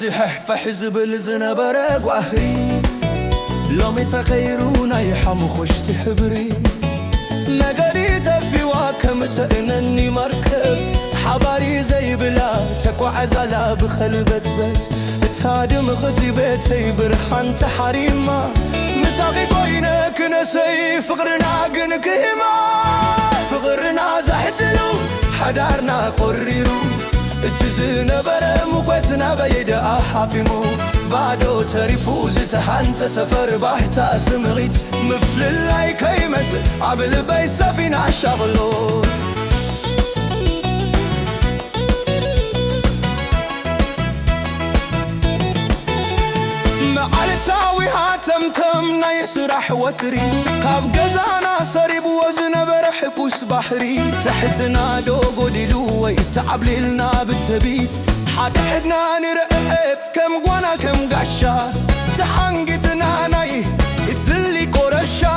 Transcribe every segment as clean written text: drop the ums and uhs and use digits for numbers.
تحفح زبل زنبرق وأهري لومي تغيرونا يحمو خوش تحبري نقري تفيوا كم تأنني مركب حباري زي بلا تقوى عزلا بخلبت بيت تهادم غتي بيتي برحان تحريما مساقي قوينك نسي فقرنا قنك هما فقرنا زحتلو حدارنا قريرو اتزين برم وقتنا بيدا حافمو بعدو تريفوز تحنس سفر باحتا سمغيت مفل اللاي كيمس عبل بي سفينة شغلوت معالتاوي هاتمتمنا يسرح وتري قاب قزانا صريب وزن برح بوس بحري تحتنا دوغو دلو ويستعبللنا بالتبيت حد حدنا نرقب كم قوانا كم قشا تحنقتنا ناي اتزلي قرشا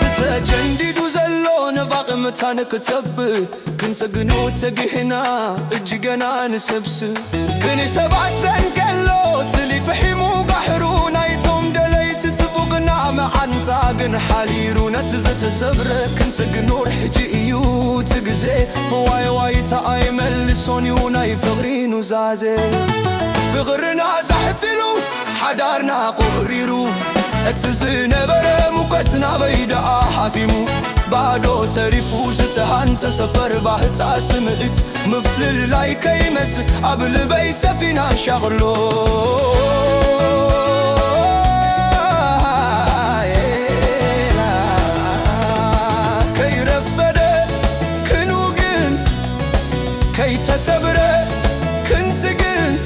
تتجندد وزلون باقمتان كتب كنسقنو تقهنا اجيقنا نسبس كني سبعت سنكلو تلي فحيمو قحرونا يتوم دليت تفوقنا معان طاقن حاليرونا تزت سبرة كنسقنو رحجي ايو تقزي واي واي تاي ملسونيونا يفغرين وزازي فغرنا زحتلو حدارنا قريرو اتزين برم وقتنا بيدا حافيمو بعدو تريفوز تهانت سفر باحتا سمعت مفلل لاي كيمس قبل بي سفينة شغلو كي رفده كنوقن كي تسبره كنسقن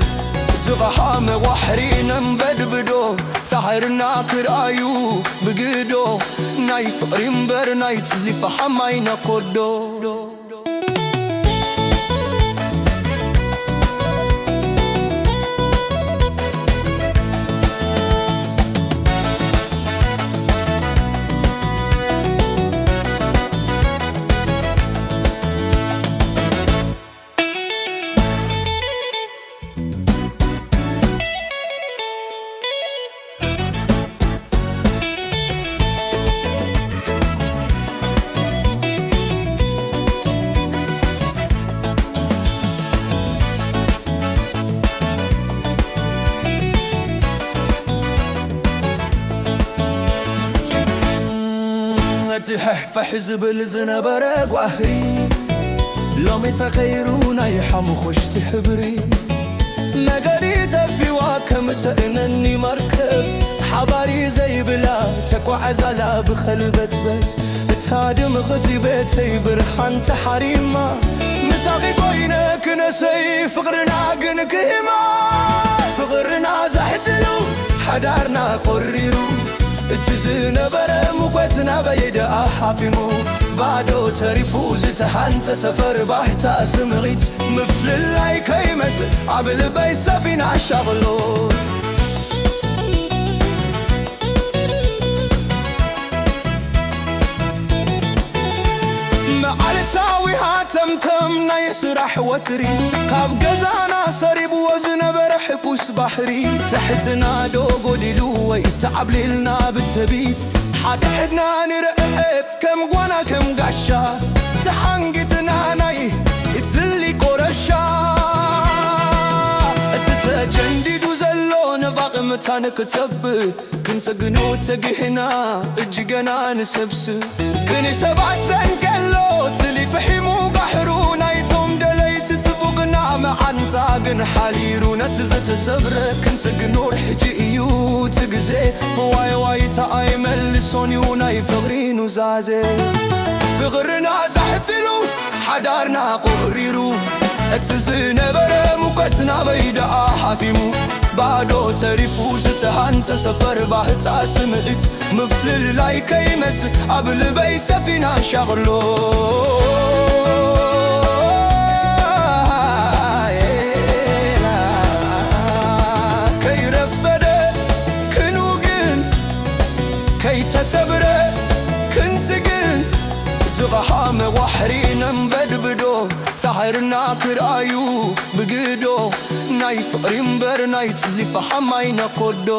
زغحام وحرين مبدبدو ثحرنا كرايو بقدو ناي فقرين بر ناي تزلي فحماي نقودو تحفح زبل زنبرق وأهري لومي تغيرونا يحمو خوش تحبري نقري تفيوا كم تأنني مركب حباري زي بلا تقوى عزلا بخلبت بيت تهادم غتي بيتي برحان تحريما مساقي قوينك نسي فقرنا قنك هما فقرنا زحتلو حدارنا قريرو اتزين برم وقتنا بيدا حافمو بعدو تريفوز تحنس سفر باحتا سمغيت مفل اللاي كيمس عبل بي سفينة شغلوت معالتاوي هاتمتمنا يسرح وتري قاب قزانا صريب وزن برح بوس بحري تحتنا دوغو دلو ويستعبللنا بالتبيت حد حدنا نرقب كم قوانا كم قشا تحنقتنا ناي اتزلي قرشا تتجندد وزلون باقمتان كتب كنسقنو تقهنا اجيقنا نسبس كني سبعت سنكلو تلي فحيمو قحرونا يتوم دليت تفوقنا معان طاقن حاليرونا تزت سبرة كنسقنو رحجي ايو تقزي واي واي تاي ملسونيونا يفغرين وزازي فغرنا زحتلو حدارنا قريرو اتزين برم وقتنا بيدا حافيمو بعدو تريفوز تهانت سفر باحتا سمعت مفلل لاي كيمس قبل بي سفينة شغلو كي رفده كنوقن كي تسبره كنسقن زغحام وحرين مبدبدو ثحرنا كرايو بقدو ናይ ፍቕሪ እምበር ናይ ጽሊ ፈሓማይ ነኮዶ